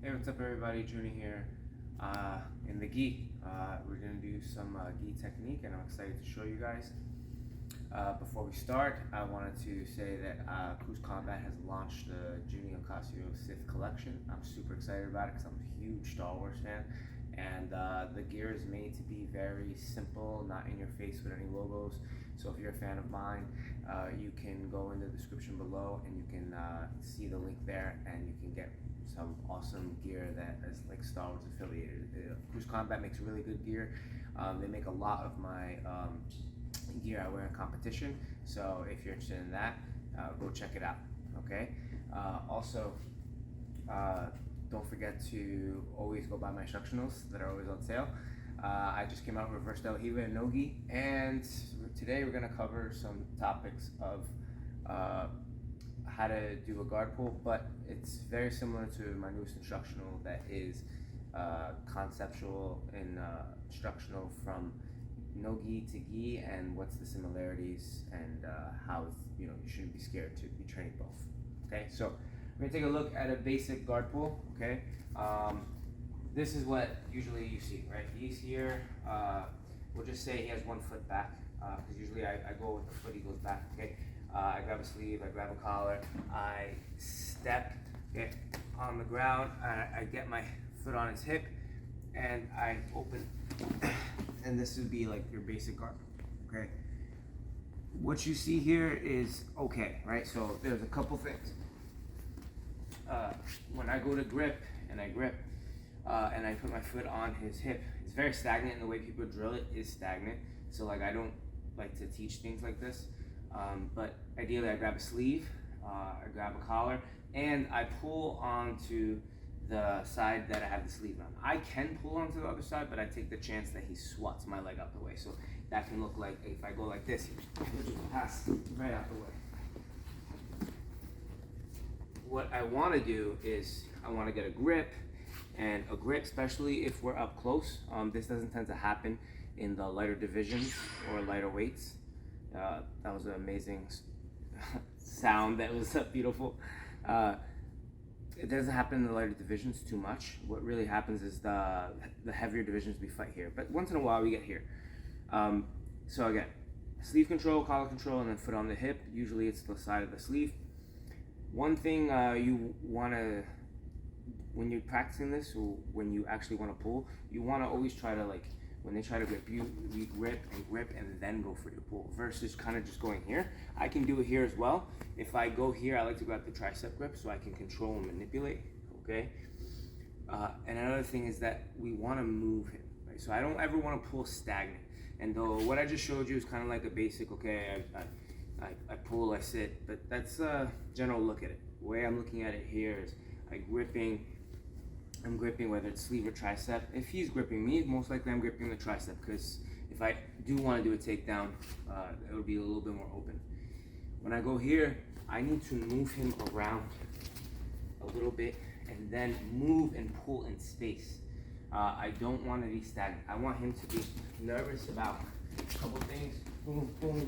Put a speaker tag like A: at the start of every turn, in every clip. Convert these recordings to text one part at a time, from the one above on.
A: Hey, what's up everybody, Junny here in the gi. We're going to do some gi technique and I'm excited to show you guys. Before we start, I wanted to say that Cruz Combat has launched the Junny Ocasio Sith collection. I'm super excited about it because I'm a huge Star Wars fan. And the gear is made to be very simple, not in your face with any logos. So if you're a fan of mine, you can go in the description below and you can see the link there and you can get some awesome gear that is like Star Wars affiliated. Cruz Combat makes really good gear. They make a lot of my gear I wear in competition. So if you're interested in that, go check it out, okay? Also, don't forget to always go buy my Instructionals that are always on sale. I just came out with reverse del Riva and Nogi, and today we're going to cover some topics of how to do a guard pull, but it's very similar to my newest instructional that is conceptual and instructional from Nogi to gi, and what's the similarities and how you shouldn't be scared to be training both. Okay, so we're gonna take a look at a basic guard pull. Okay, this is what usually you see, right? He's here. We'll just say he has one foot back because usually I go with the foot, he goes back. Okay, I grab a sleeve, I grab a collar, I step on the ground, I get my foot on his hip, and I open. And this would be like your basic guard. Okay. What you see here is okay, right? So there's a couple things. When I go to grip and I grip and I put my foot on his hip, it's very stagnant, and the way people drill it is stagnant. So like I don't like to teach things like this, but ideally I grab a sleeve, I grab a collar, and I pull onto the side that I have the sleeve on. I can pull onto the other side, but I take the chance that he swats my leg out the way. So that can look like if I go like this, he'll just pass right out the way. What I want to do is I want to get a grip, and a grip, especially if we're up close. This doesn't tend to happen in the lighter divisions or lighter weights. That was an amazing sound. That was beautiful. It doesn't happen in the lighter divisions too much. What really happens is the heavier divisions we fight here. But once in a while we get here. So again, sleeve control, collar control, and then foot on the hip. Usually it's the side of the sleeve. One thing you want to, when you're practicing this, or when you actually want to pull, you want to always try to, like, when they try to grip you, we grip and then go for your pull, versus kind of just going here. I can do it here as well. If I go here, I like to grab the tricep grip so I can control and manipulate, okay? And another thing is that we want to move him, right? So I don't ever want to pull stagnant. And though what I just showed you is kind of like a basic, okay, I pull, I sit, but that's a general look at it. The way I'm looking at it here is I'm gripping whether it's sleeve or tricep. If he's gripping me, most likely I'm gripping the tricep, because if I do want to do a takedown, it would be a little bit more open. When I go here, I need to move him around a little bit and then move and pull in space. I don't want to be stagnant. I want him to be nervous about a couple things. Move, boom,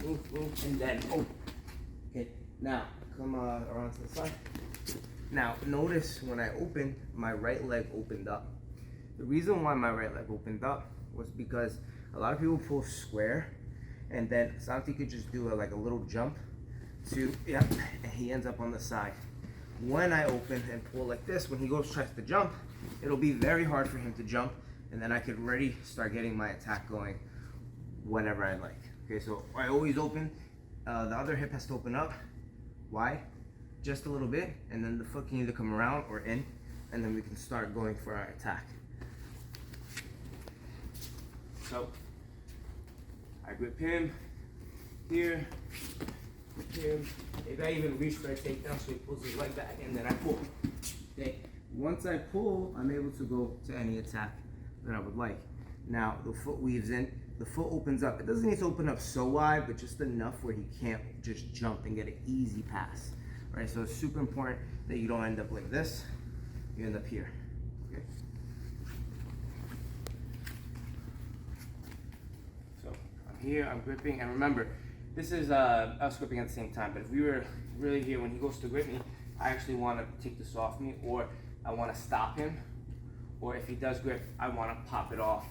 A: move, and then oh. Okay, now come around to the side. Now, notice when I opened, my right leg opened up. The reason why my right leg opened up was because a lot of people pull square, and then Santi could just do like a little jump to, and he ends up on the side. When I open and pull like this, when he tries to jump, it'll be very hard for him to jump, and then I could already start getting my attack going whenever I like. Okay, so I always open. The other hip has to open up. Why? Just a little bit, and then the foot can either come around or in, and then we can start going for our attack. So I grip him here, grip him. Maybe I even reach for a takedown so he pulls his leg back, and then I pull. Okay. Once I pull, I'm able to go to any attack that I would like. Now the foot weaves in, the foot opens up. It doesn't need to open up so wide, but just enough where he can't just jump and get an easy pass. Right, so it's super important that you don't end up like this. You end up here. Okay. So I'm here, I'm gripping, and remember, this is us gripping at the same time. But if we were really here, when he goes to grip me, I actually want to take this off me, or I want to stop him, or if he does grip, I want to pop it off,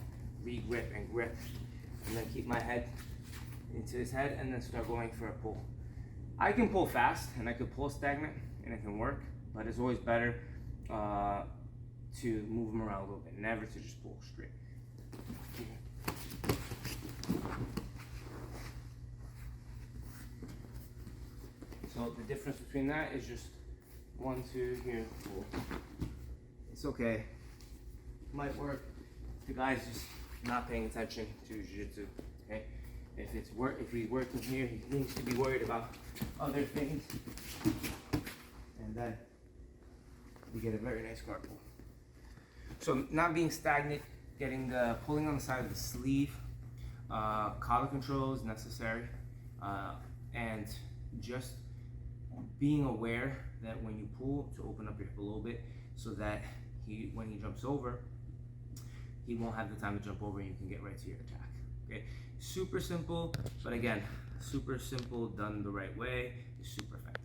A: re-grip and grip, and then keep my head into his head and then start going for a pull. I can pull fast and I can pull stagnant and it can work, but it's always better to move him around a little bit, never to just pull straight. So the difference between that is just 1, 2, here, pull. It's okay. Might work. The guy's just not paying attention to jiu-jitsu. Okay. If he's working here, he needs to be worried about other things. And then we get a very nice guard pull. So not being stagnant, getting the pulling on the side of the sleeve, collar control is necessary, and just being aware that when you pull, to open up your hip a little bit, so that when he jumps over, he won't have the time to jump over and you can get right to your attack. Okay, super simple, but again, super simple done the right way is super effective.